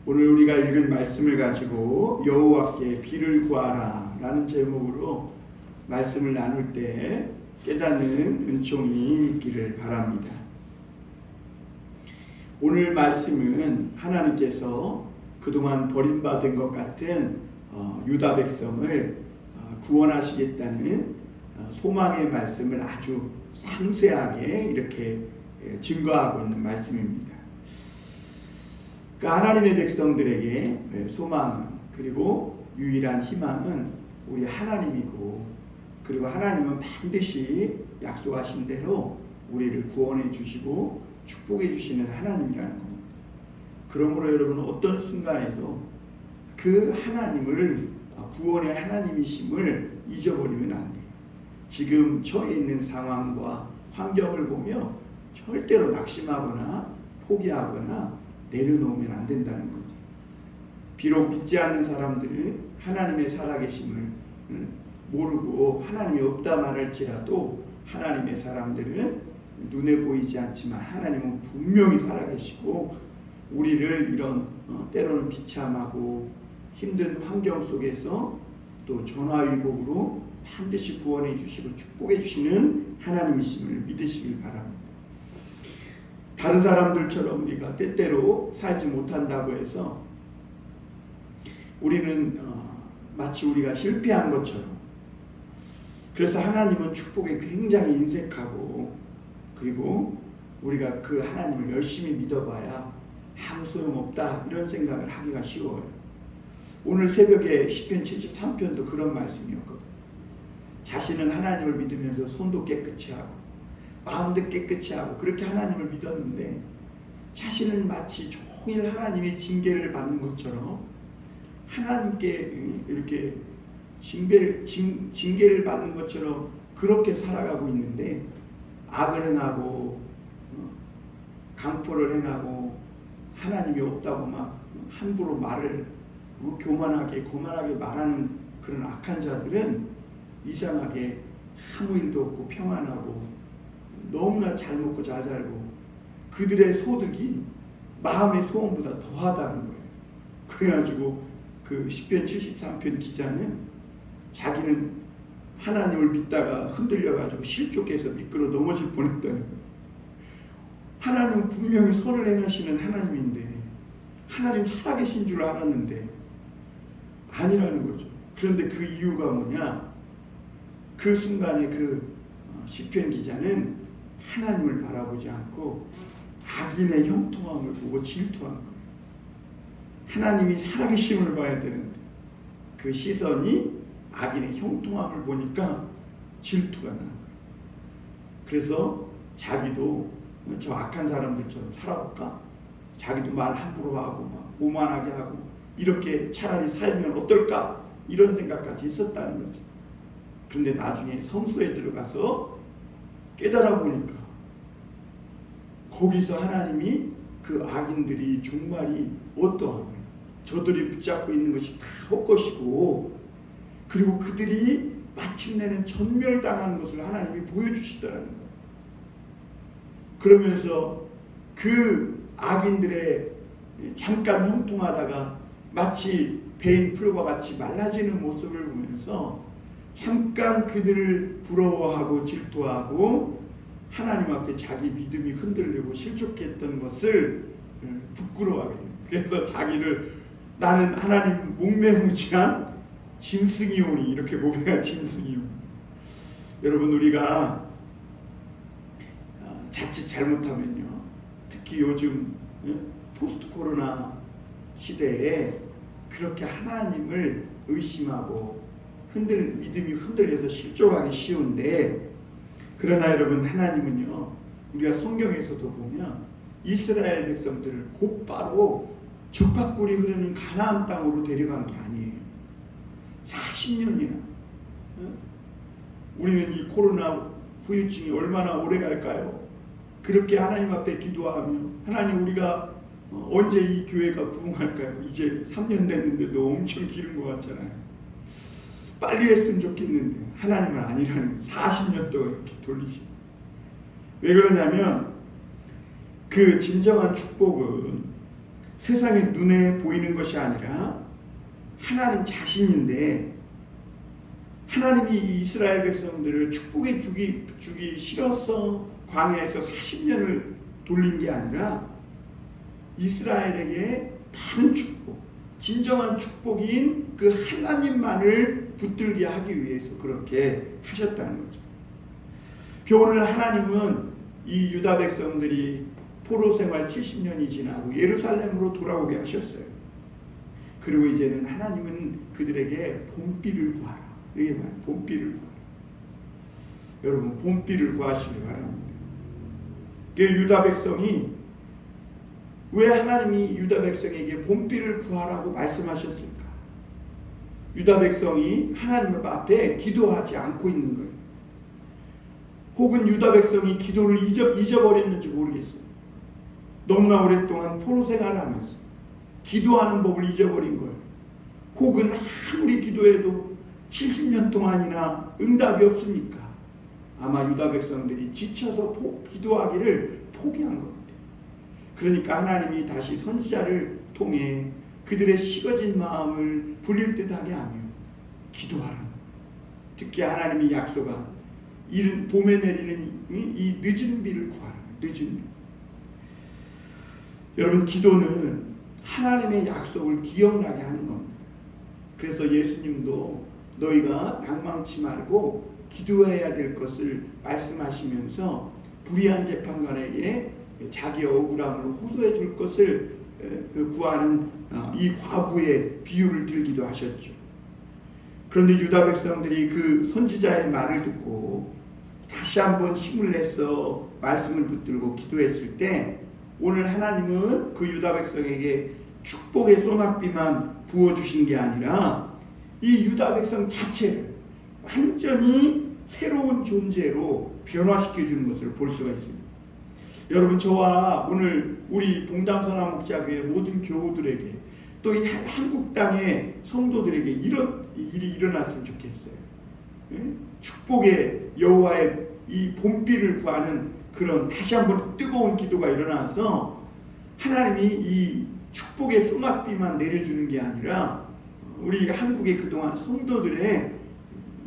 오늘 우리가 읽은 말씀을 가지고 여호와께 비를 구하라 라는 제목으로 말씀을 나눌 때 깨닫는 은총이 있기를 바랍니다. 오늘 말씀은 하나님께서 그동안 버림받은 것 같은 유다 백성을 구원하시겠다는 소망의 말씀을 아주 상세하게 이렇게 증거하고 있는 말씀입니다. 그러니까 하나님의 백성들에게 소망은, 그리고 유일한 희망은 우리 하나님이고, 그리고 하나님은 반드시 약속하신 대로 우리를 구원해 주시고 축복해 주시는 하나님이라는 겁니다. 그러므로 여러분, 어떤 순간에도 그 하나님을, 구원의 하나님이심을 잊어버리면 안 돼요. 지금 처해 있는 상황과 환경을 보며 절대로 낙심하거나 포기하거나 내려놓으면 안 된다는 거죠. 비록 믿지 않는 사람들은 하나님의 살아계심을 모르고 하나님이 없다 말할지라도, 하나님의 사람들은 눈에 보이지 않지만 하나님은 분명히 살아계시고 우리를 이런 때로는 비참하고 힘든 환경 속에서 또 전화위복으로 반드시 구원해 주시고 축복해 주시는 하나님이심을 믿으시길 바랍니다. 다른 사람들처럼 우리가 때때로 살지 못한다고 해서 우리는 마치 우리가 실패한 것처럼, 그래서 하나님은 축복에 굉장히 인색하고, 그리고 우리가 그 하나님을 열심히 믿어봐야 아무 소용없다 이런 생각을 하기가 쉬워요. 오늘 새벽에 시편 73편도 그런 말씀이었거든요. 자신은 하나님을 믿으면서 손도 깨끗이 하고 마음도 깨끗이 하고 그렇게 하나님을 믿었는데, 자신은 마치 종일 하나님의 징계를 받는 것처럼 하나님께 이렇게 징계를 받는 것처럼 그렇게 살아가고 있는데, 악을 행하고 강포를 행하고 하나님이 없다고 막 함부로 말을 교만하게 거만하게 말하는 그런 악한 자들은 이상하게 아무 일도 없고 평안하고 너무나 잘 먹고 잘 살고 그들의 소득이 마음의 소원보다 더하다는 거예요. 그래가지고 그 시편 73편 기자는 자기는 하나님을 믿다가 흔들려가지고 실족해서 미끄러 넘어질 뻔했다는 거예요. 하나님은 분명히 선을 행하시는 하나님인데, 하나님 살아계신 줄 알았는데 아니라는 거죠. 그런데 그 이유가 뭐냐? 그 순간에 그 시편 기자는 하나님을 바라보지 않고 악인의 형통함을 보고 질투한 거예요. 하나님이 살아계심을 봐야 되는데 그 시선이 악인의 형통함을 보니까 질투가 나는 거예요. 그래서 자기도 저 악한 사람들처럼 살아볼까? 자기도 말 함부로 하고 막 오만하게 하고 이렇게 차라리 살면 어떨까? 이런 생각까지 했었다는 거죠. 그런데 나중에 성소에 들어가서 깨달아 보니까 거기서 하나님이 그 악인들이 종말이 어떠함을, 저들이 붙잡고 있는 것이 다 헛것이고, 그리고 그들이 마침내는 전멸당하는 것을 하나님이 보여주시더라는 거예요. 그러면서 그 악인들의 잠깐 형통하다가 마치 베인 풀과 같이 말라지는 모습을 보면서 잠깐 그들을 부러워하고 질투하고 하나님 앞에 자기 믿음이 흔들리고 실족했던 것을 부끄러워하게 됩니다. 그래서 자기를 나는 하나님 목매무지한 짐승이오니 이렇게 고백한 짐승이오니. 여러분, 우리가 자칫 잘못하면요, 특히 요즘 포스트 코로나 시대에 그렇게 하나님을 의심하고 믿음이 흔들려서 실족하기 쉬운데, 그러나 여러분, 하나님은요, 우리가 성경에서도 보면 이스라엘 백성들을 곧바로 적합꿀이 흐르는 가나안 땅으로 데려간 게 아니에요. 40년이나. 우리는 이 코로나 후유증이 얼마나 오래 갈까요? 그렇게 하나님 앞에 기도하며, 하나님, 우리가 언제 이 교회가 부흥할까요? 이제 3년 됐는데도 엄청 길은 것 같잖아요. 빨리 했으면 좋겠는데 하나님은 아니라는, 40년 동안 이렇게 돌리시고. 왜 그러냐면 그 진정한 축복은 세상의 눈에 보이는 것이 아니라 하나님 자신인데, 하나님이 이 이스라엘 백성들을 축복해 주기 싫어서 광야에서 40년을 돌린 게 아니라 이스라엘에게 다른 축복, 진정한 축복인 그 하나님만을 붙들게 하기 위해서 그렇게 하셨다는 거죠. 오늘 하나님은 이 유다 백성들이 포로 생활 70년이 지나고 예루살렘으로 돌아오게 하셨어요. 그리고 이제는 하나님은 그들에게 봄비를 구하라, 이렇게 말해요. 봄비를 구하라. 여러분, 봄비를 구하시기 바랍니다. 유다 백성이, 왜 하나님이 유다 백성에게 봄비를 구하라고 말씀하셨을까? 유다 백성이 하나님 앞에 기도하지 않고 있는 거예요. 혹은 유다 백성이 기도를 잊어버렸는지 모르겠어요. 너무나 오랫동안 포로 생활을 하면서 기도하는 법을 잊어버린 거예요. 혹은 아무리 기도해도 70년 동안이나 응답이 없으니까 아마 유다 백성들이 지쳐서 기도하기를 포기한 것 같아요. 그러니까 하나님이 다시 선지자를 통해 그들의 식어진 마음을 불릴 듯하게 하며 기도하라. 특히 하나님이 약속한 봄에 내리는 이 늦은 비를 구하라. 늦은 비. 여러분, 기도는 하나님의 약속을 기억나게 하는 겁니다. 그래서 예수님도 너희가 낭망치 말고 기도해야 될 것을 말씀하시면서 불의한 재판관에게 자기 억울함을 호소해 줄 것을 구하는 이 과부의 비유를 들기도 하셨죠. 그런데 유다 백성들이 그 선지자의 말을 듣고 다시 한번 힘을 내서 말씀을 붙들고 기도했을 때, 오늘 하나님은 그 유다 백성에게 축복의 소낙비만 부어주신 게 아니라 이 유다 백성 자체를 완전히 새로운 존재로 변화시켜주는 것을 볼 수가 있습니다. 여러분, 저와 오늘 우리 봉담선화 목자교회 모든 교우들에게, 또 이 한국 땅의 성도들에게 이런 일이 일어났으면 좋겠어요. 축복의 여호와의 이 봄비를 구하는 그런 다시 한번 뜨거운 기도가 일어나서 하나님이 이 축복의 소낙비만 내려주는 게 아니라 우리 한국의 그동안 성도들의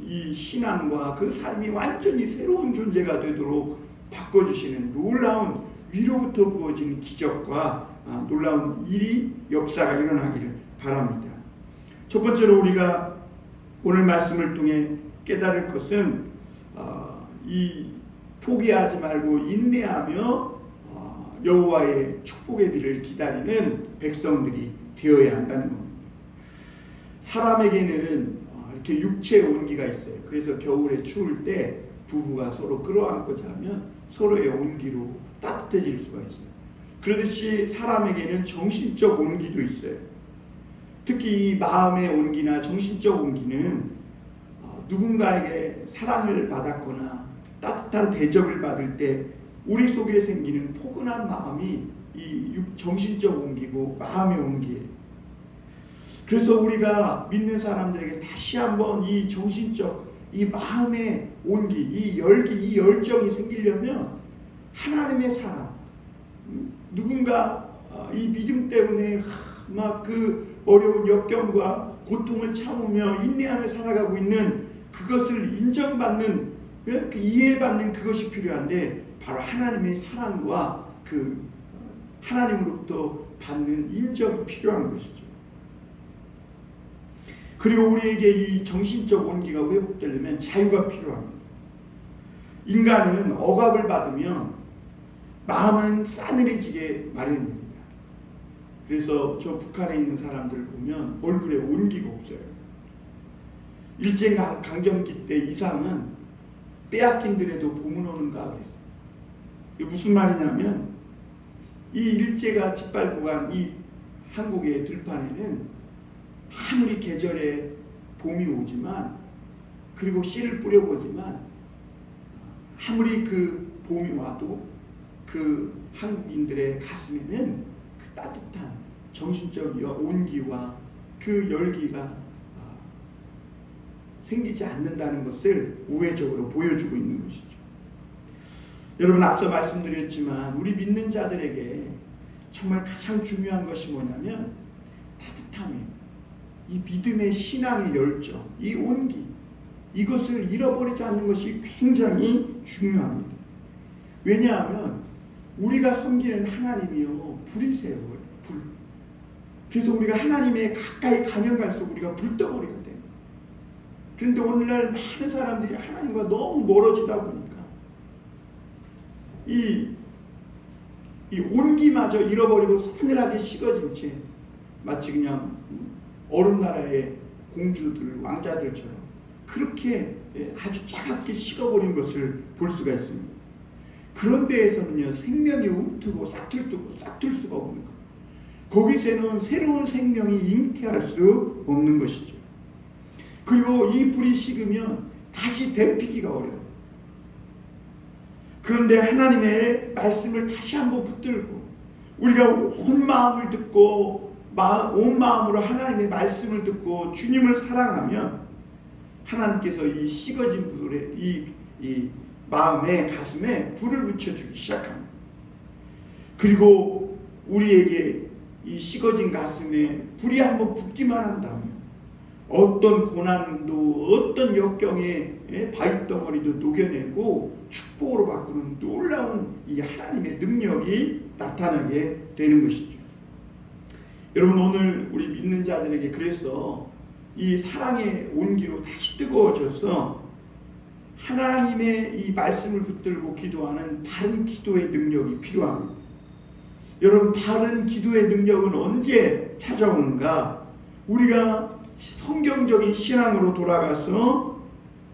이 신앙과 그 삶이 완전히 새로운 존재가 되도록 바꿔주시는 놀라운 위로부터 부어지는 기적과 놀라운 역사가 일어나기를 바랍니다. 첫 번째로 우리가 오늘 말씀을 통해 깨달을 것은 이 포기하지 말고 인내하며 여호와의 축복의 비를 기다리는 백성들이 되어야 한다는 겁니다. 사람에게는 이렇게 육체의 온기가 있어요. 그래서 겨울에 추울 때 부부가 서로 끌어안고 자면 서로의 온기로 따뜻해질 수가 있어요. 그러듯이 사람에게는 정신적 온기도 있어요. 특히 이 마음의 온기나 정신적 온기는 누군가에게 사랑을 받았거나 따뜻한 대접을 받을 때 우리 속에 생기는 포근한 마음이 이 정신적 온기고 마음의 온기예요. 그래서 우리가 믿는 사람들에게 다시 한번 이 정신적, 이 마음의 온기, 이 열기, 이 열정이 생기려면 하나님의 사랑, 누군가 이 믿음 때문에 막 그 어려운 역경과 고통을 참으며 인내하며 살아가고 있는 그것을 인정받는, 그 이해받는 그것이 필요한데, 바로 하나님의 사랑과 그 하나님으로부터 받는 인정이 필요한 것이죠. 그리고 우리에게 이 정신적 온기가 회복되려면 자유가 필요합니다. 인간은 억압을 받으면 마음은 싸늘해지게 마련입니다. 그래서 저 북한에 있는 사람들을 보면 얼굴에 온기가 없어요. 일제강점기 때 이상은 빼앗긴 들에도 봄은 오는가 그랬어요. 이게 무슨 말이냐면, 이 일제가 짓밟고 간 이 한국의 들판에는 아무리 계절에 봄이 오지만, 그리고 씨를 뿌려보지만, 아무리 그 봄이 와도 그 한국인들의 가슴에는 그 따뜻한 정신적 온기와 그 열기가 생기지 않는다는 것을 우회적으로 보여주고 있는 것이죠. 여러분, 앞서 말씀드렸지만 우리 믿는 자들에게 정말 가장 중요한 것이 뭐냐면 따뜻함이에요. 이 믿음의 신앙의 열정, 이 온기, 이것을 잃어버리지 않는 것이 굉장히 중요합니다. 왜냐하면 우리가 섬기는 하나님이요 불이세요. 불. 그래서 우리가 하나님의 가까이 가면 갈수록 우리가 불덩어리가 돼요. 그런데 오늘날 많은 사람들이 하나님과 너무 멀어지다 보니까 이 온기마저 잃어버리고 서늘하게 식어진 채 마치 그냥 얼음나라의 공주들, 왕자들처럼 그렇게 아주 차갑게 식어버린 것을 볼 수가 있습니다. 그런 데에서는요 생명이 움트고 싹틀 수가 없는 거예요. 거기서는 새로운 생명이 잉태할 수 없는 것이죠. 그리고 이 불이 식으면 다시 되피기가 어려워요. 그런데 하나님의 말씀을 다시 한번 붙들고 우리가 온 마음을 듣고 온 마음으로 하나님의 말씀을 듣고 주님을 사랑하면 하나님께서 이 식어진 불에 이 마음에 가슴에 불을 붙여주기 시작합니다. 그리고 우리에게 이 식어진 가슴에 불이 한번 붙기만 한다면 어떤 고난도 어떤 역경의 바위덩어리도 녹여내고 축복으로 바꾸는 놀라운 이 하나님의 능력이 나타나게 되는 것이죠. 여러분 오늘 우리 믿는 자들에게 그래서 이 사랑의 온기로 다시 뜨거워져서 하나님의 이 말씀을 붙들고 기도하는 바른 기도의 능력이 필요합니다. 여러분 바른 기도의 능력은 언제 찾아오는가? 우리가 성경적인 신앙으로 돌아가서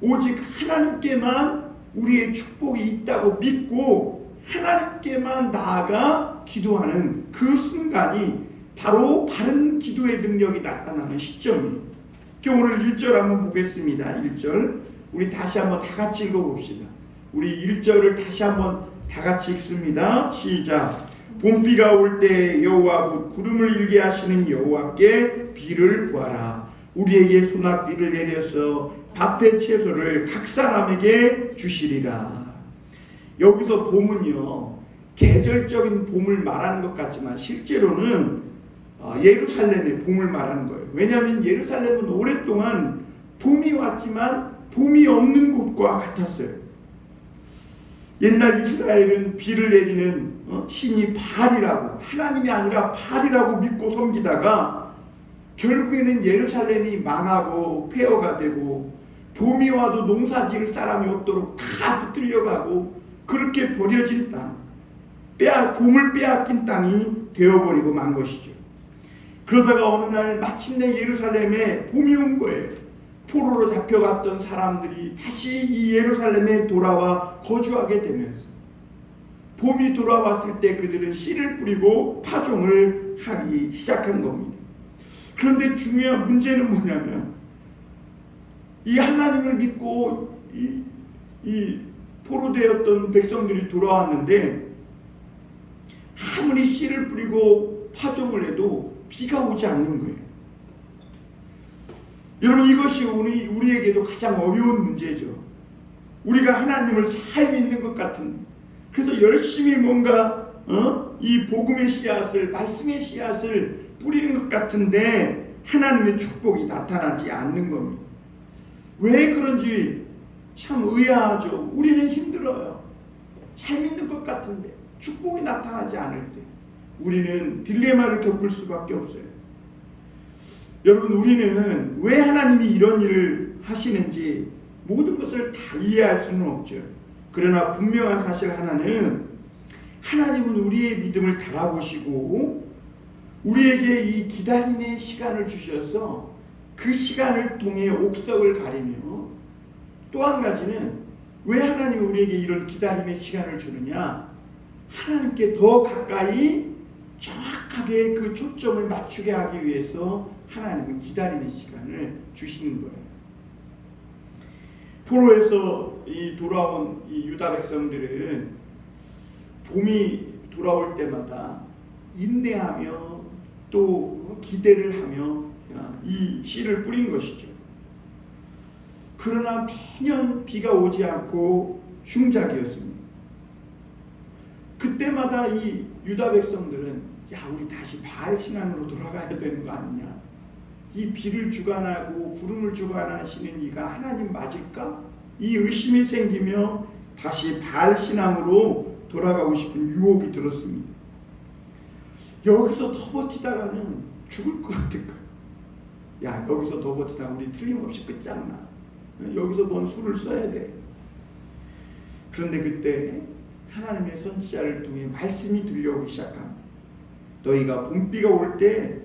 오직 하나님께만 우리의 축복이 있다고 믿고 하나님께만 나아가 기도하는 그 순간이 바로 바른 기도의 능력이 나타나는 시점이에요. 오늘 1절 한번 보겠습니다. 1절 우리 다시 한번 다 같이 읽어봅시다. 우리 1절을 다시 한번 다 같이 읽습니다. 시작. 봄비가 올 때 여호와 곧 구름을 일게 하시는 여호와께 비를 구하라. 우리에게 소낙비를 내려서 밭의 채소를 각 사람에게 주시리라. 여기서 봄은요 계절적인 봄을 말하는 것 같지만 실제로는 예루살렘의 봄을 말하는 거예요. 왜냐하면 예루살렘은 오랫동안 봄이 왔지만 봄이 없는 곳과 같았어요. 옛날 이스라엘은 비를 내리는 신이 바알이라고, 하나님이 아니라 바알이라고 믿고 섬기다가 결국에는 예루살렘이 망하고 폐허가 되고 봄이 와도 농사 지을 사람이 없도록 다 붙들려가고 그렇게 버려진 땅, 봄을 빼앗긴 땅이 되어버리고 만 것이죠. 그러다가 어느 날 마침내 예루살렘에 봄이 온 거예요. 포로로 잡혀갔던 사람들이 다시 이 예루살렘에 돌아와 거주하게 되면서 봄이 돌아왔을 때 그들은 씨를 뿌리고 파종을 하기 시작한 겁니다. 그런데 중요한 문제는 뭐냐면 이 하나님을 믿고 이 포로되었던 백성들이 돌아왔는데 아무리 씨를 뿌리고 파종을 해도 비가 오지 않는 거예요. 여러분 이것이 우리에게도 가장 어려운 문제죠. 우리가 하나님을 잘 믿는 것 같은데 그래서 열심히 뭔가 이 복음의 씨앗을 말씀의 씨앗을 뿌리는 것 같은데 하나님의 축복이 나타나지 않는 겁니다. 왜 그런지 참 의아하죠. 우리는 힘들어요. 잘 믿는 것 같은데 축복이 나타나지 않을 때 우리는 딜레마를 겪을 수밖에 없어요. 여러분 우리는 왜 하나님이 이런 일을 하시는지 모든 것을 다 이해할 수는 없죠. 그러나 분명한 사실 하나는 하나님은 우리의 믿음을 달아보시고 우리에게 이 기다림의 시간을 주셔서 그 시간을 통해 옥석을 가리며 또 한 가지는 왜 하나님이 우리에게 이런 기다림의 시간을 주느냐, 하나님께 더 가까이 정확하게 그 초점을 맞추게 하기 위해서 하나님은 기다림의 시간을 주시는 거예요. 포로에서 돌아온 이 유다 백성들은 봄이 돌아올 때마다 인내하며 또 기대를 하며 이 씨를 뿌린 것이죠. 그러나 매년 비가 오지 않고 흉작이었습니다. 그때마다 이 유다 백성들은 야, 우리 다시 바알 신앙으로 돌아가야 되는 거 아니냐? 이 비를 주관하고 구름을 주관하시는 이가 하나님 맞을까? 이 의심이 생기며 다시 바알 신앙으로 돌아가고 싶은 유혹이 들었습니다. 여기서 더 버티다가는 죽을 것 같은 거야. 야, 여기서 더 버티다가 우리 틀림없이 끝장나. 여기서 뭔 수를 써야 돼. 그런데 그때 하나님의 선지자를 통해 말씀이 들려오기 시작합니다. 너희가 봄비가 올 때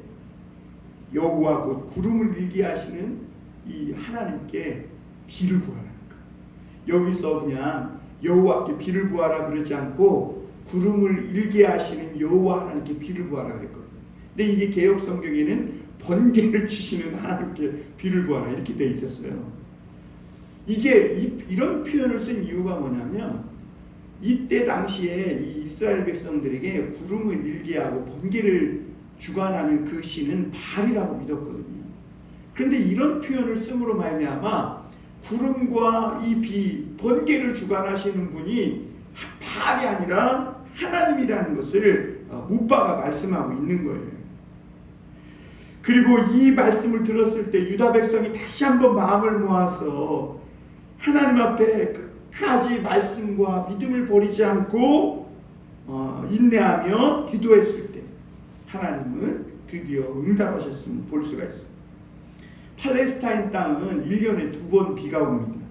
여호와 곧 구름을 일게 하시는 이 하나님께 비를 구하라는 거야. 여기서 그냥 여호와께 비를 구하라 그러지 않고 구름을 일게 하시는 여호와 하나님께 비를 구하라 그랬거든요. 근데 이게 개역 성경에는 번개를 치시는 하나님께 비를 구하라 이렇게 돼 있었어요. 이게 이런 표현을 쓴 이유가 뭐냐면 이때 당시에 이 이스라엘 백성들에게 구름을 일게 하고 번개를 주관하는 그 신은 바알이라고 믿었거든요. 그런데 이런 표현을 씀으로 말미암아 구름과 이 비, 번개를 주관하시는 분이 바알이 아니라 하나님이라는 것을 못 박아 말씀하고 있는 거예요. 그리고 이 말씀을 들었을 때 유다 백성이 다시 한번 마음을 모아서 하나님 앞에 끝까지 말씀과 믿음을 버리지 않고 인내하며 기도했을 때 하나님은 드디어 응답하셨음을 볼 수가 있습니다. 팔레스타인 땅은 1년에 2번 비가 옵니다.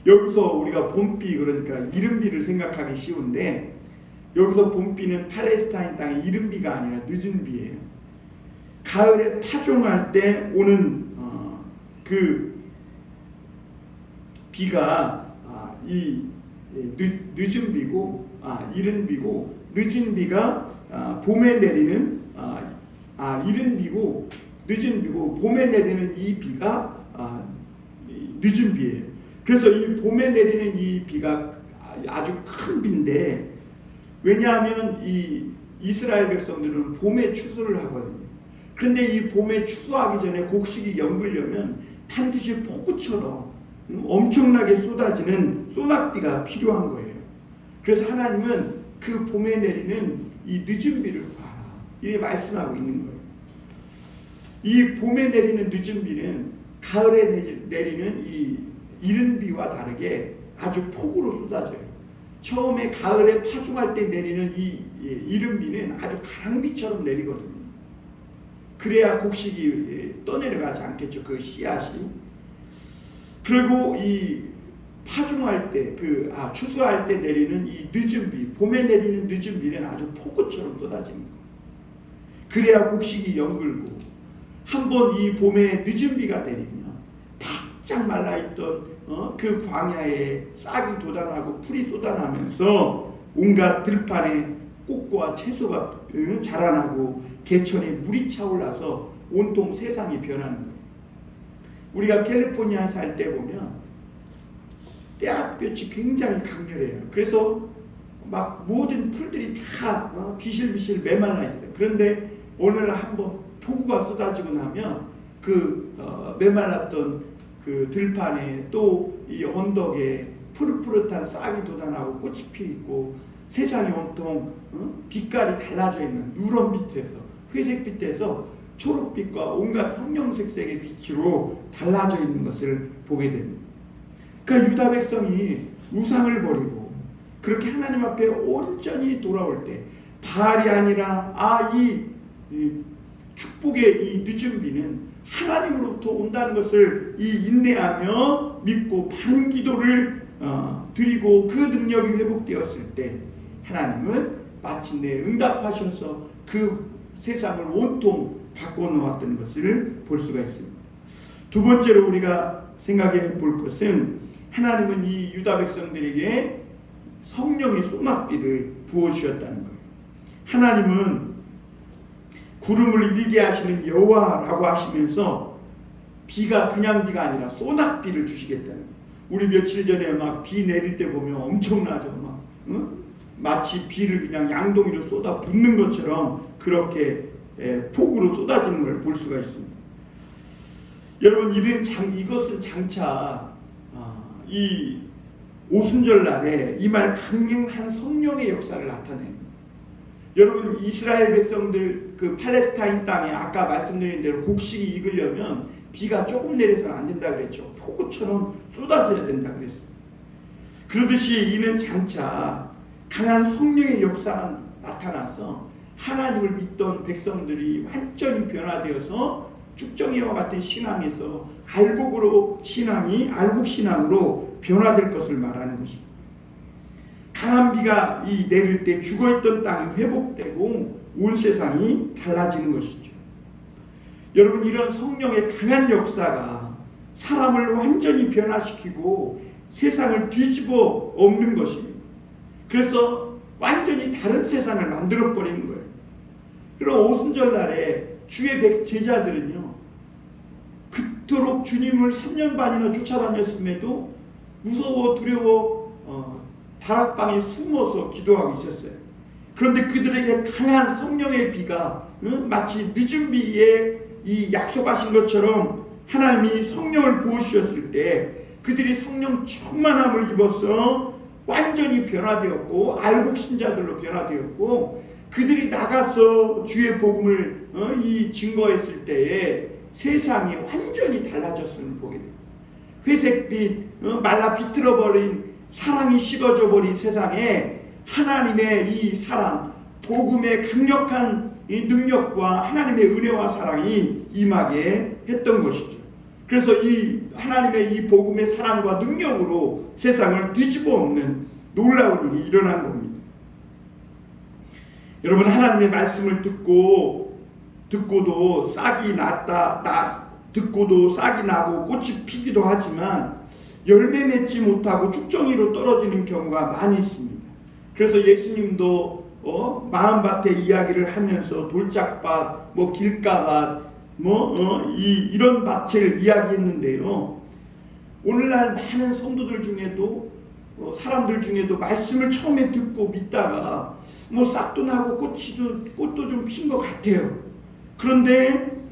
여기서 우리가 봄비, 그러니까 이른비를 생각하기 쉬운데 여기서 봄비는 팔레스타인 땅의 이른비가 아니라 늦은 비예요. 가을에 파종할 때 오는 그 비가 이 늦은 비고 이른 비고, 늦은 비가 봄에 내리는 이른 비고 늦은 비고, 봄에 내리는 이 비가 늦은 비예요. 그래서 이 봄에 내리는 이 비가 아주 큰 비인데, 왜냐하면 이 이스라엘 백성들은 봄에 추수를 하거든요. 그런데 이 봄에 추수하기 전에 곡식이 연글려면 반드시 폭우처럼 엄청나게 쏟아지는 소낙비가 필요한 거예요. 그래서 하나님은 그 봄에 내리는 이 늦은 비를 구하라 이렇게 말씀하고 있는 거예요. 이 봄에 내리는 늦은 비는 가을에 내리는 이 이른 비와 다르게 아주 폭우로 쏟아져요. 처음에 가을에 파종할 때 내리는 이 이른 비는 아주 가랑비처럼 내리거든요. 그래야 곡식이 떠내려가지 않겠죠, 그 씨앗이. 그리고 이 파종할 때, 추수할 때 내리는 이 늦은 비, 봄에 내리는 늦은 비는 아주 폭우처럼 쏟아지는 거예요. 그래야 곡식이 연글고, 한번 이 봄에 늦은 비가 내리면 바짝 말라있던 그 광야에 싹이 돋아나고 풀이 쏟아나면서 온갖 들판에 꽃과 채소가 자라나고 개천에 물이 차올라서 온통 세상이 변하는 거예요. 우리가 캘리포니아에 살 때 보면 떼약볕이 굉장히 강렬해요. 그래서 막 모든 풀들이 다 비실비실 메말라 있어요. 그런데 어느 날 한번 폭우가 쏟아지고 나면 그 메말랐던 그 들판에 또 이 언덕에 푸릇푸릇한 싹이 돋아나고 꽃이 피어있고 세상이 온통 빛깔이 달라져 있는 누런빛에서 회색빛에서 초록빛과 온갖 형형색색의 빛으로 달라져 있는 것을 보게 됩니다. 그러니까 유다 백성이 우상을 버리고 그렇게 하나님 앞에 온전히 돌아올 때 바알이 아니라 이 축복의 이 늦은 비는 하나님으로부터 온다는 것을 인내하며 믿고 바른 기도를 드리고 그 능력이 회복되었을 때 하나님은 마침내 응답하셔서 그 세상을 온통 바꿔놓았던 것을 볼 수가 있습니다. 두 번째로 우리가 생각해 볼 것은 하나님은 이 유다 백성들에게 성령의 소낙비를 부어주셨다는 거예요. 하나님은 구름을 일게 하시는 여호와라고 하시면서 비가 그냥 비가 아니라 소낙비를 주시겠다는 거예요. 우리 며칠 전에 막 비 내릴 때 보면 엄청나죠. 마치 비를 그냥 양동이로 쏟아 붓는 것처럼 그렇게 폭우로 쏟아지는 걸 볼 수가 있습니다. 여러분, 이것은 장차 이 오순절 날에 임할 강력한 성령의 역사를 나타냅니다. 여러분 이스라엘 백성들 그 팔레스타인 땅에 아까 말씀드린 대로 곡식이 익으려면 비가 조금 내려서는 안 된다 그랬죠. 폭우처럼 쏟아져야 된다 그랬어요. 그러듯이 이는 장차 강한 성령의 역사가 나타나서 하나님을 믿던 백성들이 완전히 변화되어서 쭉정이와 같은 신앙에서 알곡으로 신앙이 알곡신앙으로 변화될 것을 말하는 것입니다. 강한 비가 내릴 때 죽어있던 땅이 회복되고 온 세상이 달라지는 것이죠. 여러분 이런 성령의 강한 역사가 사람을 완전히 변화시키고 세상을 뒤집어 엎는 것입니다. 그래서 완전히 다른 세상을 만들어 버리는 거예요. 그럼 오순절날에 주의 제자들은요 그토록 주님을 3년 반이나 쫓아다녔음에도 무서워 두려워 다락방에 숨어서 기도하고 있었어요. 그런데 그들에게 강한 성령의 비가 마치 늦은 비에 이 약속하신 것처럼 하나님이 성령을 부어주셨을 때 그들이 성령 충만함을 입어서 완전히 변화되었고 알곡신자들로 변화되었고 그들이 나가서 주의 복음을 증거했을 때에 세상이 완전히 달라졌음을 보게 됩니다. 회색빛 말라 비틀어버린 사랑이 식어져 버린 세상에 하나님의 이 사랑 복음의 강력한 이 능력과 하나님의 은혜와 사랑이 임하게 했던 것이죠. 그래서 이 하나님의 이 복음의 사랑과 능력으로 세상을 뒤집어 엎는 놀라운 일이 일어난 겁니다. 여러분 하나님의 말씀을 듣고도 싹이 듣고도 싹이 나고 꽃이 피기도 하지만 열매 맺지 못하고 쭉정이로 떨어지는 경우가 많이 있습니다. 그래서 예수님도 마음밭에 이야기를 하면서 돌짝밭, 길가밭, 이런 밭을 이야기했는데요. 오늘날 많은 성도들 중에도 사람들 중에도 말씀을 처음에 듣고 믿다가 싹도 나고 꽃도 좀 핀 것 같아요. 그런데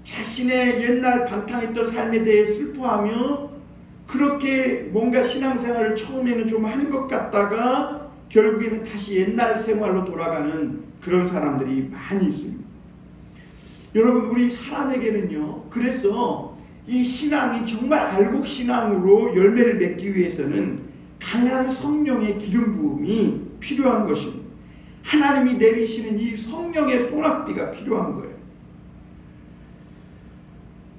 자신의 옛날 방탕했던 삶에 대해 슬퍼하며 그렇게 뭔가 신앙생활을 처음에는 좀 하는 것 같다가 결국에는 다시 옛날 생활로 돌아가는 그런 사람들이 많이 있습니다. 여러분 우리 사람에게는요 그래서 이 신앙이 정말 알곡신앙으로 열매를 맺기 위해서는 강한 성령의 기름 부음이 필요한 것입니다. 하나님이 내리시는 이 성령의 소낙비가 필요한 거예요.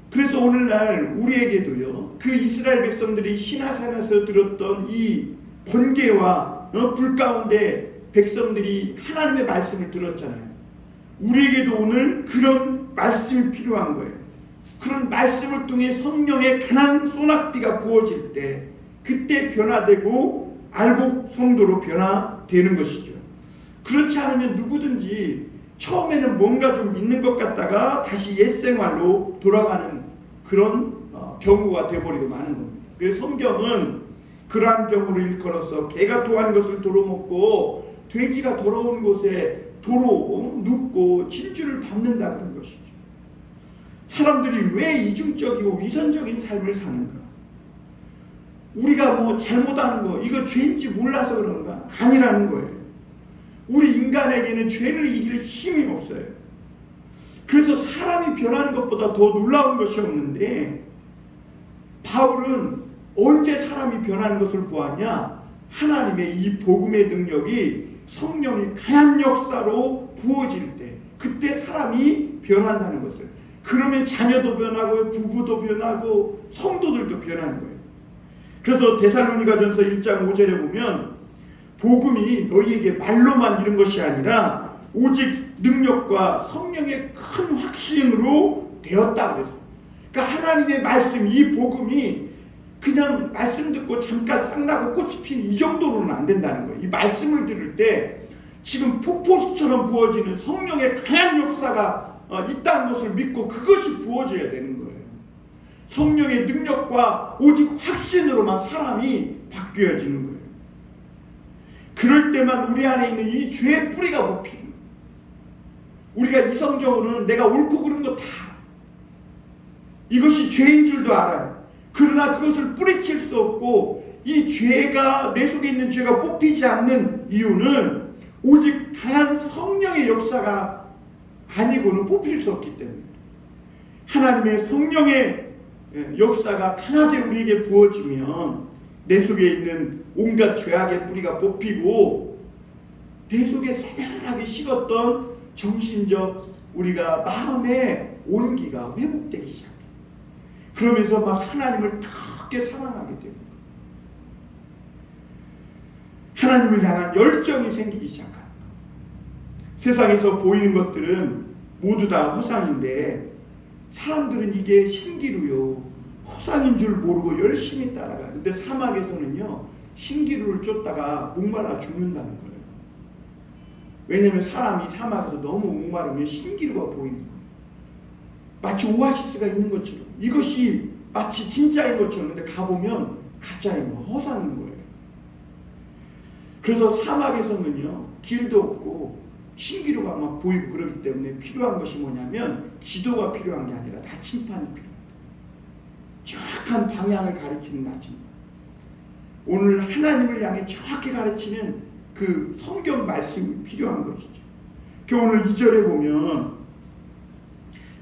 그래서 오늘날 우리에게도요 그 이스라엘 백성들이 시내산에서 들었던 이 번개와 불 가운데 백성들이 하나님의 말씀을 들었잖아요. 우리에게도 오늘 그런 말씀이 필요한 거예요. 그런 말씀을 통해 성령의 강한 소낙비가 부어질 때 그때 변화되고 알곡 성도로 변화되는 것이죠. 그렇지 않으면 누구든지 처음에는 뭔가 좀 믿는 것 같다가 다시 옛생활로 돌아가는 그런 경우가 되어버리고 마는 겁니다. 그래서 성경은 그러한 경우를 일컬어서 개가 토한 것을 도로 먹고 돼지가 더러운 곳에 도로 눕고 질주를 밟는다 그런 것이죠. 사람들이 왜 이중적이고 위선적인 삶을 사는가? 우리가 잘못하는 거 이거 죄인지 몰라서 그런가? 아니라는 거예요. 우리 인간에게는 죄를 이길 힘이 없어요. 그래서 사람이 변하는 것보다 더 놀라운 것이 없는데 바울은 언제 사람이 변하는 것을 보았냐? 하나님의 이 복음의 능력이 성령의 강한 역사로 부어질 때 그때 사람이 변한다는 것을. 그러면 자녀도 변하고 부부도 변하고 성도들도 변하는 거예요. 그래서 데살로니가전서 1장 5절에 보면 복음이 너희에게 말로만 이른 것이 아니라 오직 능력과 성령의 큰 확신으로 되었다 그랬어요. 그러니까 하나님의 말씀 이 복음이 그냥 말씀 듣고 잠깐 싹나고 꽃이 핀 이 정도로는 안 된다는 거예요. 이 말씀을 들을 때 지금 폭포수처럼 부어지는 성령의 강한 역사가 있다는 것을 믿고 그것이 부어져야 되는 거예요. 성령의 능력과 오직 확신으로만 사람이 바뀌어지는 거예요. 그럴 때만 우리 안에 있는 이 죄의 뿌리가 뽑히는 거예요. 우리가 이성적으로는 내가 옳고 그른 거 다 이것이 죄인 줄도 알아요. 그러나 그것을 뿌리칠 수 없고 이 죄가 내 속에 있는 죄가 뽑히지 않는 이유는 오직 강한 성령의 역사가 아니고는 뽑힐 수 없기 때문에 하나님의 성령의 역사가 강하게 우리에게 부어지면 내 속에 있는 온갖 죄악의 뿌리가 뽑히고 내 속에 새하얗게 식었던 정신적 우리가 마음의 온기가 회복되기 시작해요. 그러면서 막 하나님을 크게 사랑하게 됩니다. 하나님을 향한 열정이 생기기 시작합니다. 세상에서 보이는 것들은 모두 다 허상인데 사람들은 이게 신기루요, 허상인 줄 모르고 열심히 따라가요. 근데 사막에서는요, 신기루를 쫓다가 목말라 죽는다는 거예요. 왜냐하면 사람이 사막에서 너무 목마르면 신기루가 보이는 거예요. 마치 오아시스가 있는 것처럼, 이것이 마치 진짜인 것처럼. 근데 가보면 가짜인 거예요. 허상인 거예요. 그래서 사막에서는요, 길도 없고 신기루가 막 보이고 그러기 때문에 필요한 것이 뭐냐면 지도가 필요한 게 아니라 나침판이 필요합니다. 정확한 방향을 가르치는 나침판. 오늘 하나님을 향해 정확히 가르치는 그 성경 말씀이 필요한 것이죠. 오늘 2절에 보면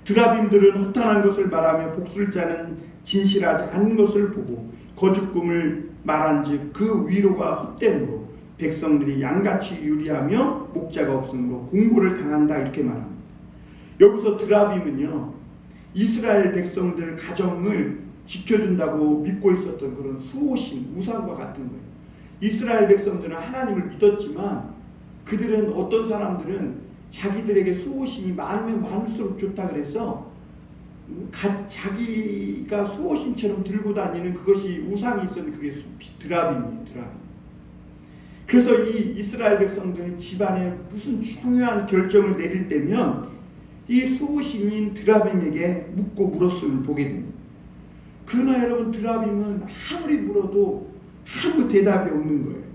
드라빔들은 허탄한 것을 말하며 복수를 짜는 진실하지 않은 것을 보고 거짓 꿈을 말한즉 그 위로가 헛됨으로 백성들이 양같이 유리하며 목자가 없으므로 공고를 당한다, 이렇게 말합니다. 여기서 드라빔은요, 이스라엘 백성들 가정을 지켜준다고 믿고 있었던 그런 수호신, 우상과 같은 거예요. 이스라엘 백성들은 하나님을 믿었지만 그들은, 어떤 사람들은 자기들에게 수호신이 많으면 많을수록 좋다 그래서 자기가 수호신처럼 들고 다니는 그것이 우상이 있었는데 그게 드라빔이에요. 드라빔. 그래서 이 이스라엘 백성들은 집안에 무슨 중요한 결정을 내릴 때면 이 수호신인 드라빔에게 묻고 물었음을 보게 됩니다. 그러나 여러분, 드라빔은 아무리 물어도 아무 대답이 없는 거예요.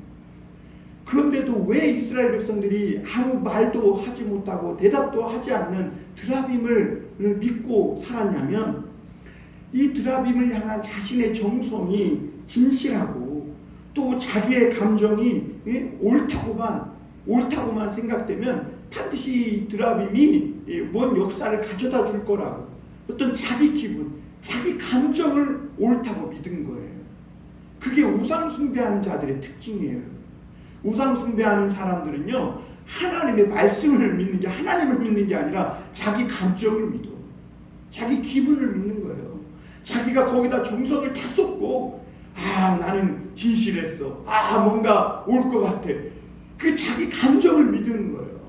그런데도 왜 이스라엘 백성들이 아무 말도 하지 못하고 대답도 하지 않는 드라빔을 믿고 살았냐면, 이 드라빔을 향한 자신의 정성이 진실하고 또 자기의 감정이 옳다고만 생각되면 반드시 드라빔이 뭔 역사를 가져다 줄 거라고, 어떤 자기 기분, 자기 감정을 옳다고 믿은 거예요. 그게 우상 숭배하는 자들의 특징이에요. 우상 숭배하는 사람들은요, 하나님의 말씀을 믿는 게, 하나님을 믿는 게 아니라 자기 감정을 믿어. 자기 기분을 믿는 거예요. 자기가 거기다 정성을 다 쏟고, 나는 진실했어, 뭔가 올 것 같아, 그 자기 감정을 믿는 거예요.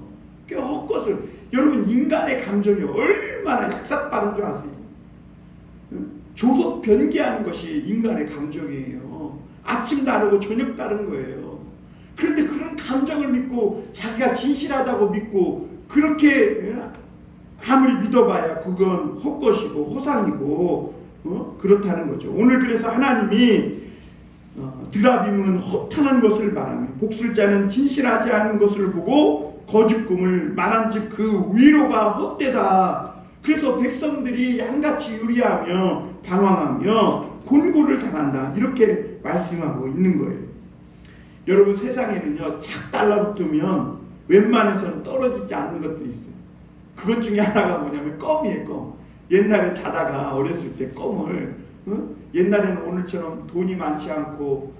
그 헛것을. 여러분, 인간의 감정이 얼마나 약삭빠른 줄 아세요? 조속 변개하는 것이 인간의 감정이에요. 아침 다르고 저녁 다른 거예요. 그런데 그런 감정을 믿고 자기가 진실하다고 믿고 그렇게 아무리 믿어봐야 그건 헛것이고 허상이고 그렇다는 거죠. 오늘 그래서 하나님이 드라빔은 허탄한 것을 말하며 복수를 짜는 진실하지 않은 것을 보고 거짓 꿈을 말한즉 그 위로가 헛되다. 그래서 백성들이 양같이 유리하며 방황하며 곤고를 당한다, 이렇게 말씀하고 있는 거예요. 여러분, 세상에는요, 착 달라붙으면 웬만해서는 떨어지지 않는 것들이 있어요. 그것 중에 하나가 뭐냐면 껌이에요. 껌. 옛날에 자다가 어렸을 때 껌을, 옛날에는 오늘처럼 돈이 많지 않고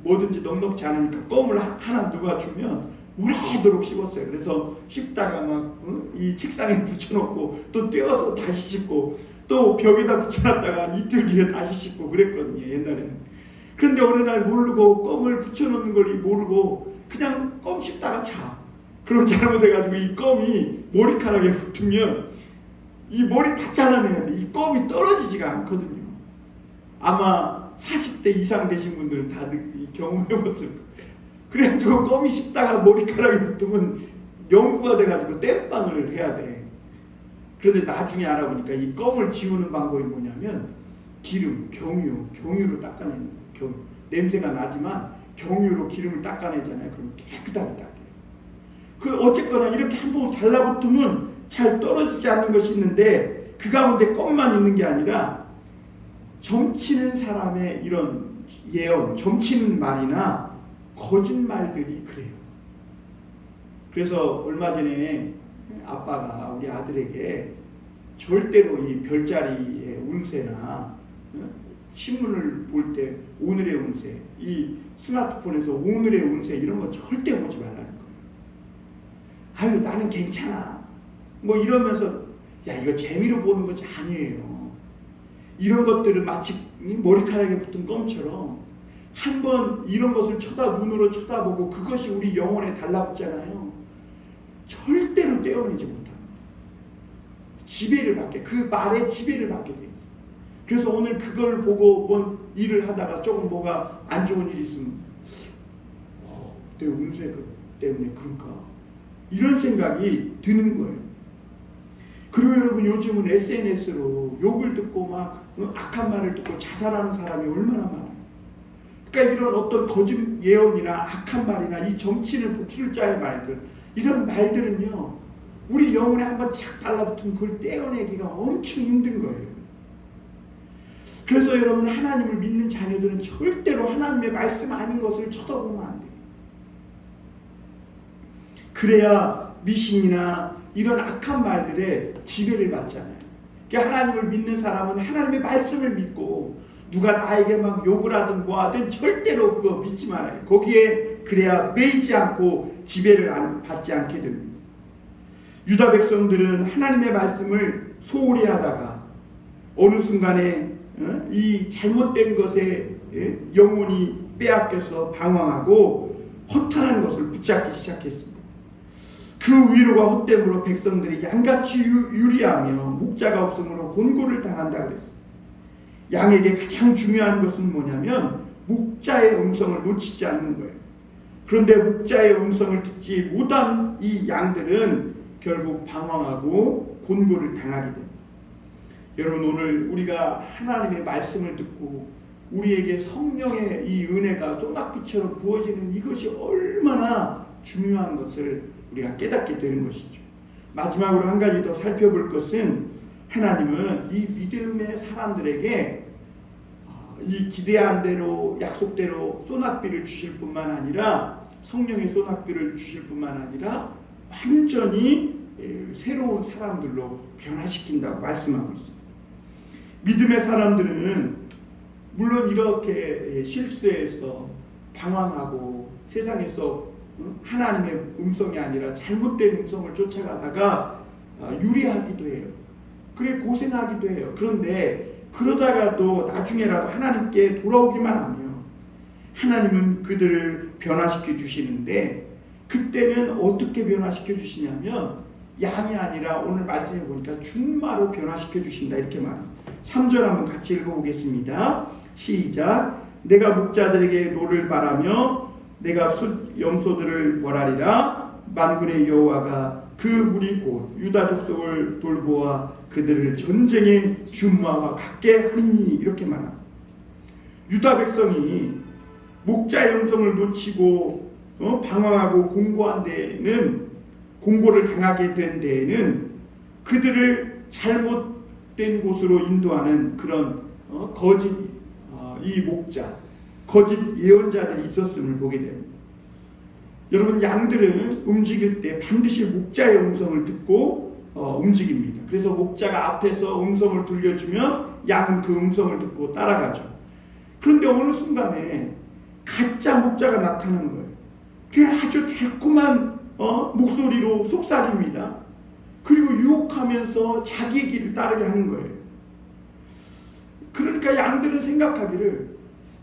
뭐든지 넉넉지 않으니까 껌을 하나 누가 주면 오래도록 씹었어요. 그래서 씹다가 막 이 책상에 붙여놓고 또 떼어서 다시 씹고 또 벽에다 붙여놨다가 이틀 뒤에 다시 씹고 그랬거든요, 옛날에는. 그런데 어느 날 모르고 껌을 붙여놓는 걸 모르고 그냥 껌 씹다가 자. 그럼 잘못해가지고 이 껌이 머리카락에 붙으면 이 머리 다 잘라내야 돼. 이 껌이 떨어지지가 않거든요. 아마 40대 이상 되신 분들은 다들 경험해봤을 거예요. 그래가지고 껌이 씹다가 머리카락에 붙으면 연구가 돼가지고 땜빵을 해야 돼. 그런데 나중에 알아보니까 이 껌을 지우는 방법이 뭐냐면 기름, 경유로 닦아내는 거예요. 냄새가 나지만 경유로 기름을 닦아내잖아요. 그럼 깨끗하게 닦여요. 어쨌거나 이렇게 한번 달라붙으면 잘 떨어지지 않는 것이 있는데 그 가운데 껌만 있는 게 아니라 점치는 사람의 이런 예언, 점치는 말이나 거짓말들이 그래요. 그래서 얼마 전에 아빠가 우리 아들에게 절대로 이 별자리의 운세나 신문을 볼 때 오늘의 운세, 이 스마트폰에서 오늘의 운세 이런 거 절대 보지 말라는 거예요. 아유 나는 괜찮아 뭐 이러면서 야 이거 재미로 보는 것이 아니에요. 이런 것들은 마치 머리카락에 붙은 껌처럼 한번 이런 것을 눈으로 쳐다보고 그것이 우리 영혼에 달라붙잖아요. 절대로 떼어내지 못합니다. 지배를 받게, 그 말에 지배를 받게 돼요. 그래서 오늘 그걸 보고 뭔 일을 하다가 조금 뭐가 안 좋은 일이 있으면 내 운세 때문에 그런가? 이런 생각이 드는 거예요. 그리고 여러분 요즘은 SNS로 욕을 듣고 막 악한 말을 듣고 자살하는 사람이 얼마나 많아요. 그러니까 이런 어떤 거짓 예언이나 악한 말이나 이 정치를 복술자의 말들 이런 말들은요 우리 영혼에 한번 착 달라붙으면 그걸 떼어내기가 엄청 힘든 거예요. 그래서 여러분 하나님을 믿는 자녀들은 절대로 하나님의 말씀 아닌 것을 쳐다보면 안 돼요. 그래야 미신이나 이런 악한 말들에 지배를 받잖아요. 그러니까 하나님을 믿는 사람은 하나님의 말씀을 믿고 누가 나에게 막 욕을 하든 뭐 하든 절대로 그거 믿지 말아요. 거기에 그래야 매이지 않고 지배를 받지 않게 됩니다. 유다 백성들은 하나님의 말씀을 소홀히 하다가 어느 순간에 이 잘못된 것에 영혼이 빼앗겨서 방황하고 허탄한 것을 붙잡기 시작했습니다. 그 위로가 헛됨으로 백성들이 양같이 유리하며 목자가 없으므로 곤고를 당한다 그랬어요. 양에게 가장 중요한 것은 뭐냐면 목자의 음성을 놓치지 않는 거예요. 그런데 목자의 음성을 듣지 못한 이 양들은 결국 방황하고 곤고를 당하게 됩니다. 여러분 오늘 우리가 하나님의 말씀을 듣고 우리에게 성령의 이 은혜가 쏟아빛처럼 부어지는 이것이 얼마나 중요한 것을 우리가 깨닫게 되는 것이죠. 마지막으로 한 가지 더 살펴볼 것은 하나님은 이 믿음의 사람들에게 이 기대한 대로 약속대로 소낙비를 주실 뿐만 아니라 성령의 소낙비를 주실 뿐만 아니라 완전히 새로운 사람들로 변화시킨다고 말씀하고 있습니다. 믿음의 사람들은 물론 이렇게 실수해서 방황하고 세상에서 하나님의 음성이 아니라 잘못된 음성을 쫓아가다가 유리하기도 해요. 그래 고생하기도 해요. 그런데 그러다가도 나중에라도 하나님께 돌아오기만 하면 하나님은 그들을 변화시켜 주시는데 그때는 어떻게 변화시켜 주시냐면 양이 아니라 오늘 말씀해 보니까 준마로 변화시켜 주신다 이렇게 말합니다. 3절 한번 같이 읽어보겠습니다. 시작. 내가 목자들에게 노를 바라며 내가 숫 염소들을 벌하리라. 만군의 여호와가 그 무리 곧 유다 족속을 돌보아 그들을 전쟁의 준마와 같게 하리니 이렇게 말합니다. 유다 백성이 목자의 음성을 놓치고 방황하고 공고를 당하게 된 데에는 그들을 잘못된 곳으로 인도하는 그런 거짓 이 목자, 거짓 예언자들이 있었음을 보게 됩니다. 여러분 양들은 움직일 때 반드시 목자의 음성을 듣고 움직입니다. 그래서 목자가 앞에서 음성을 들려주면 양은 그 음성을 듣고 따라가죠. 그런데 어느 순간에 가짜 목자가 나타나는 거예요. 그게 아주 달콤한 목소리로 속삭입니다. 그리고 유혹하면서 자기의 길을 따르게 하는 거예요. 그러니까 양들은 생각하기를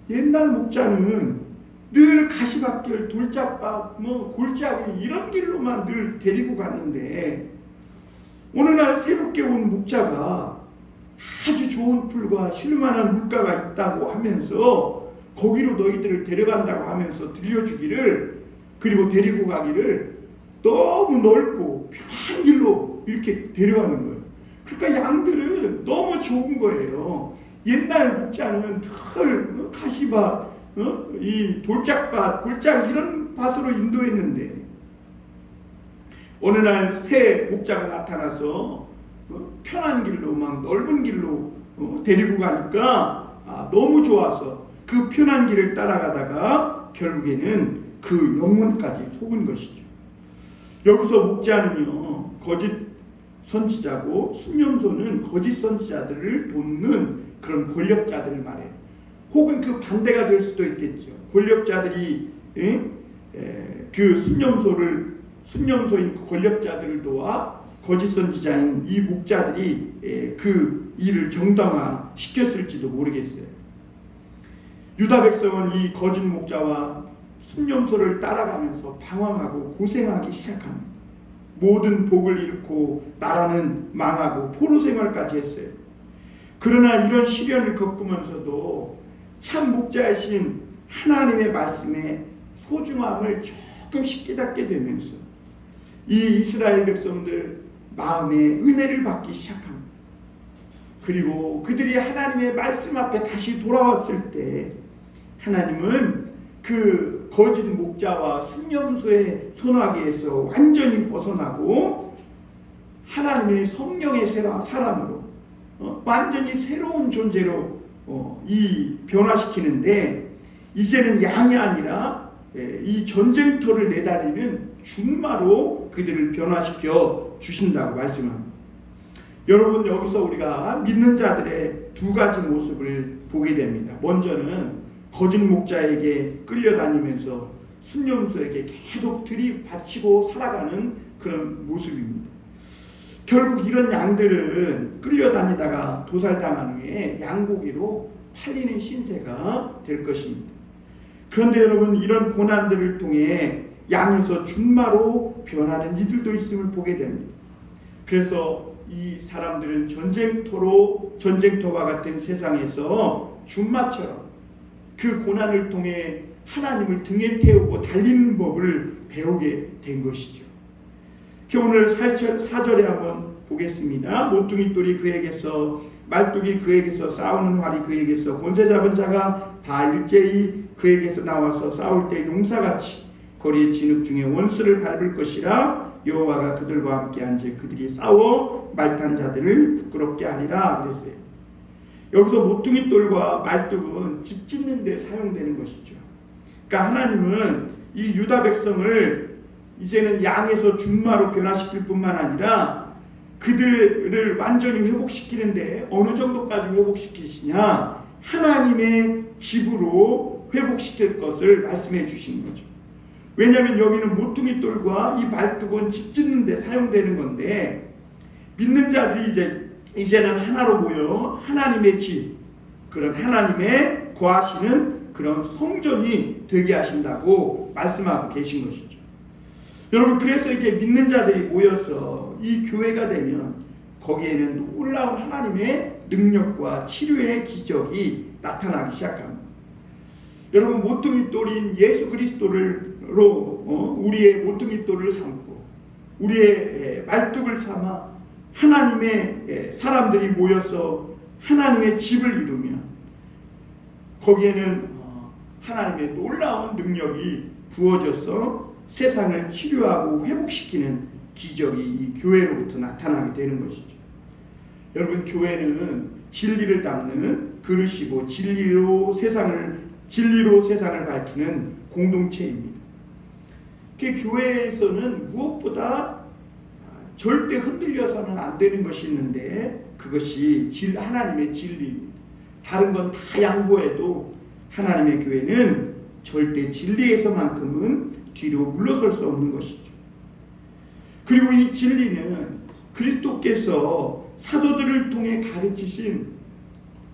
옛날 목자는 늘 가시밭길, 돌짝밭, 골짜기 이런 길로만 늘 데리고 갔는데 어느 날 새롭게 온 목자가 아주 좋은 풀과 쉴만한 물가가 있다고 하면서 거기로 너희들을 데려간다고 하면서 들려주기를 그리고 데리고 가기를 너무 넓고 편한 길로 이렇게 데려가는 거예요. 그러니까 양들은 너무 좋은 거예요. 옛날 목자는 털, 가시밭, 이 돌짝밭, 골짜기 이런 밭으로 인도했는데 어느 날 새 목자가 나타나서 편한 길로 막 넓은 길로 데리고 가니까 너무 좋아서 그 편한 길을 따라가다가 결국에는 그 영혼까지 속은 것이죠. 여기서 목자는요 거짓 선지자고 순념소는 거짓 선지자들을 돕는 그런 권력자들을 말해요. 혹은 그 반대가 될 수도 있겠죠. 권력자들이 그 순념소인 권력자들을 도와 거짓 선지자인 이 목자들이 그 일을 정당화 시켰을지도 모르겠어요. 유다 백성은 이 거짓 목자와 순념소를 따라가면서 방황하고 고생하기 시작합니다. 모든 복을 잃고 나라는 망하고 포로 생활까지 했어요. 그러나 이런 시련을 겪으면서도 참 목자이신 하나님의 말씀의 소중함을 조금씩 깨닫게 되면서 이 이스라엘 백성들 마음에 은혜를 받기 시작합니다. 그리고 그들이 하나님의 말씀 앞에 다시 돌아왔을 때 하나님은 그 거짓 목자와 순념소의 손아귀에서 완전히 벗어나고 하나님의 성령의 사람으로 완전히 새로운 존재로 변화시키는데 이제는 양이 아니라 이 전쟁터를 내다리는 준마로 그들을 변화시켜 주신다고 말씀합니다. 여러분, 여기서 우리가 믿는 자들의 두 가지 모습을 보게 됩니다. 먼저는 거짓 목자에게 끌려다니면서 순념소에게 계속 들이받치고 살아가는 그런 모습입니다. 결국 이런 양들은 끌려다니다가 도살당한 후에 양고기로 팔리는 신세가 될 것입니다. 그런데 여러분, 이런 고난들을 통해 양에서 준마로 변하는 이들도 있음을 보게 됩니다. 그래서 이 사람들은 전쟁터와 같은 세상에서 준마처럼 그 고난을 통해 하나님을 등에 태우고 달리는 법을 배우게 된 것이죠. 오늘 4절에 한번 보겠습니다. 모퉁이 돌이 그에게서, 말뚝이 그에게서, 싸우는 활이 그에게서, 권세 잡은 자가 다 일제히 그에게서 나와서 싸울 때 용사같이 거리의 진흙 중에 원수를 밟을 것이라. 여호와가 그들과 함께 한즉 그들이 싸워 말탄 자들을 부끄럽게 하리라 그랬어요. 여기서 모퉁이 돌과 말뚝은 집 짓는 데 사용되는 것이죠. 그러니까 하나님은 이 유다 백성을 이제는 양에서 준마로 변화시킬 뿐만 아니라 그들을 완전히 회복시키는데 어느 정도까지 회복시키시냐, 하나님의 집으로 회복시킬 것을 말씀해 주신 거죠. 왜냐하면 여기는 모퉁이 돌과 이 말뚝은 집 짓는 데 사용되는 건데, 믿는 자들이 이제는 하나로 모여 하나님의 집, 그런 하나님의 거하시는 그런 성전이 되게 하신다고 말씀하고 계신 것이죠. 여러분, 그래서 이제 믿는 자들이 모여서 이 교회가 되면 거기에는 놀라운 하나님의 능력과 치료의 기적이 나타나기 시작합니다. 여러분, 모퉁이 돌인 예수 그리스도로 우리의 모퉁이 돌을 삼고 우리의 말뚝을 삼아 하나님의 사람들이 모여서 하나님의 집을 이루면 거기에는 하나님의 놀라운 능력이 부어져서 세상을 치료하고 회복시키는 기적이 이 교회로부터 나타나게 되는 것이죠. 여러분, 교회는 진리를 담는 그릇이고 진리로 세상을 밝히는 공동체입니다. 그 교회에서는 무엇보다 절대 흔들려서는 안 되는 것이 있는데 그것이 하나님의 진리입니다. 다른 건 다 양보해도 하나님의 교회는 절대 진리에서만큼은 뒤로 물러설 수 없는 것이죠. 그리고 이 진리는 그리스도께서 사도들을 통해 가르치신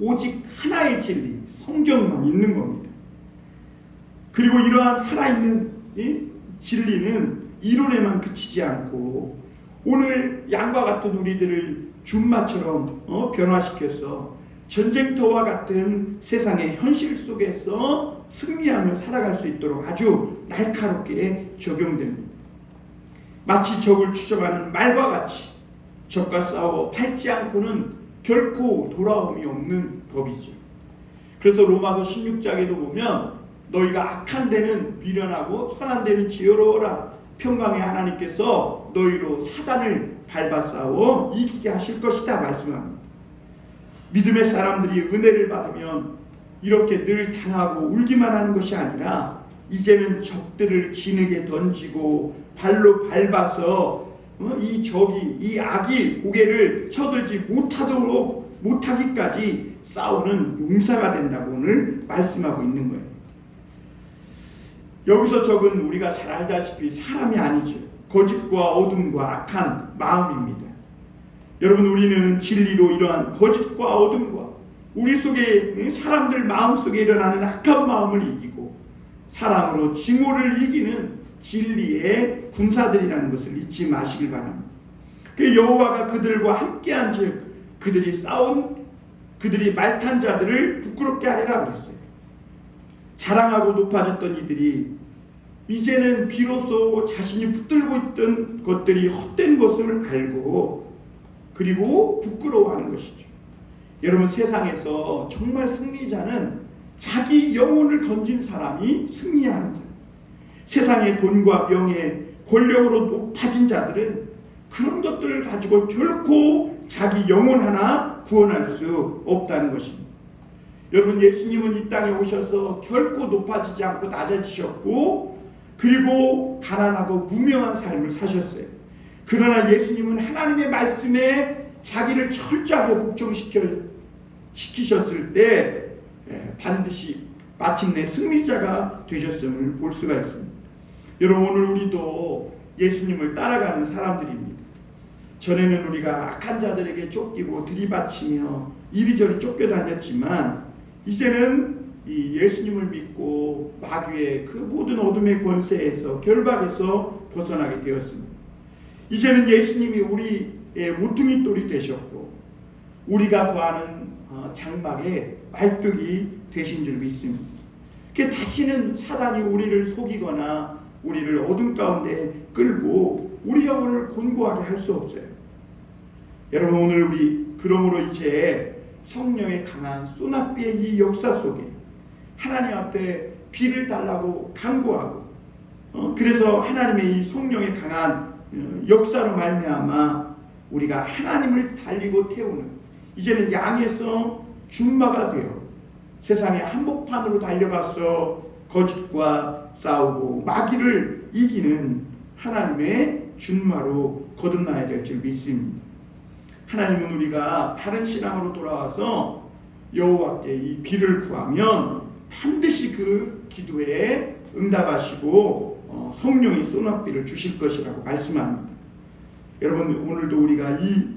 오직 하나의 진리, 성경만 있는 겁니다. 그리고 이러한 살아있는 이 진리는 이론에만 그치지 않고 오늘 양과 같은 우리들을 준마처럼 변화시켜서 전쟁터와 같은 세상의 현실 속에서 승리하며 살아갈 수 있도록 아주 날카롭게 적용됩니다. 마치 적을 추적하는 말과 같이 적과 싸워 팔지 않고는 결코 돌아옴이 없는 법이죠. 그래서 로마서 16장에도 보면 너희가 악한 데는 미련하고 선한 데는 지혜로워라. 평강의 하나님께서 너희로 사단을 밟아 싸워 이기게 하실 것이다 말씀합니다. 믿음의 사람들이 은혜를 받으면 이렇게 늘 당하고 울기만 하는 것이 아니라 이제는 적들을 진흙에 던지고 발로 밟아서 이 악이 고개를 쳐들지 못하기까지 싸우는 용사가 된다고 오늘 말씀하고 있는 거예요. 여기서 적은 우리가 잘 알다시피 사람이 아니죠. 거짓과 어둠과 악한 마음입니다. 여러분, 우리는 진리로 이러한 거짓과 어둠과 우리 속에 사람들 마음속에 일어나는 악한 마음을 이기고 사랑으로 증오를 이기는 진리의 군사들이라는 것을 잊지 마시길 바랍니다. 그 여호와가 그들과 함께한즉 그들이 말탄 자들을 부끄럽게 하리라 그랬어요. 자랑하고 높아졌던 이들이 이제는 비로소 자신이 붙들고 있던 것들이 헛된 것을 알고 그리고 부끄러워하는 것이죠. 여러분, 세상에서 정말 승리자는 자기 영혼을 건진 사람이 승리하는 사람. 세상의 돈과 명예, 권력으로 높아진 자들은 그런 것들을 가지고 결코 자기 영혼 하나 구원할 수 없다는 것입니다. 여러분, 예수님은 이 땅에 오셔서 결코 높아지지 않고 낮아지셨고 그리고 가난하고 무명한 삶을 사셨어요. 그러나 예수님은 하나님의 말씀에 자기를 철저하게 복종시키셨을 때 반드시 마침내 승리자가 되셨음을 볼 수가 있습니다. 여러분, 오늘 우리도 예수님을 따라가는 사람들입니다. 전에는 우리가 악한 자들에게 쫓기고 들이받치며 이리저리 쫓겨다녔지만 이제는 이 예수님을 믿고 마귀의 그 모든 어둠의 권세에서 결박에서 벗어나게 되었습니다. 이제는 예수님이 우리의 모퉁이 돌이 되셨고 우리가 구하는 장막의 말뚝이 되신 줄 믿습니다. 다시는 사단이 우리를 속이거나 우리를 어둠 가운데 끌고 우리 영혼을 곤고하게 할 수 없어요. 여러분, 오늘 우리 그러므로 이제 성령의 강한 소낙비의 이 역사 속에 하나님 앞에 비를 달라고 간구하고 그래서 하나님의 이 성령의 강한 역사로 말미암아 우리가 하나님을 달리고 태우는 이제는 양에서 준마가 되어 세상의 한복판으로 달려가서 거짓과 싸우고 마귀를 이기는 하나님의 준마로 거듭나야 될 줄 믿습니다. 하나님은 우리가 바른 신앙으로 돌아와서 여호와께 이 비를 구하면 반드시 그 기도에 응답하시고 성령의 소낙비를 주실 것이라고 말씀합니다. 여러분, 오늘도 우리가 이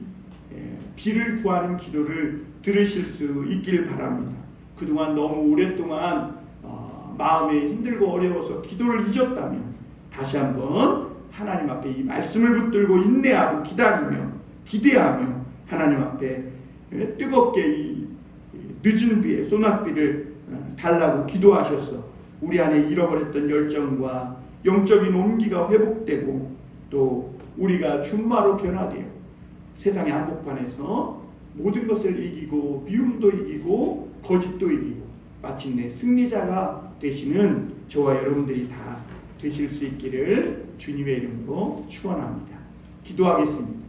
비를 구하는 기도를 들으실 수 있길 바랍니다. 그동안 너무 오랫동안 마음에 힘들고 어려워서 기도를 잊었다면 다시 한번 하나님 앞에 이 말씀을 붙들고 인내하고 기다리며 기대하며 하나님 앞에 뜨겁게 이 늦은 비에 소낙비를 달라고 기도하셔서 우리 안에 잃어버렸던 열정과 영적인 온기가 회복되고 또 우리가 준마로 변화되어 세상의 한복판에서 모든 것을 이기고 미움도 이기고 거짓도 이기고 마침내 승리자가 되시는 저와 여러분들이 다 되실 수 있기를 주님의 이름으로 축원합니다. 기도하겠습니다.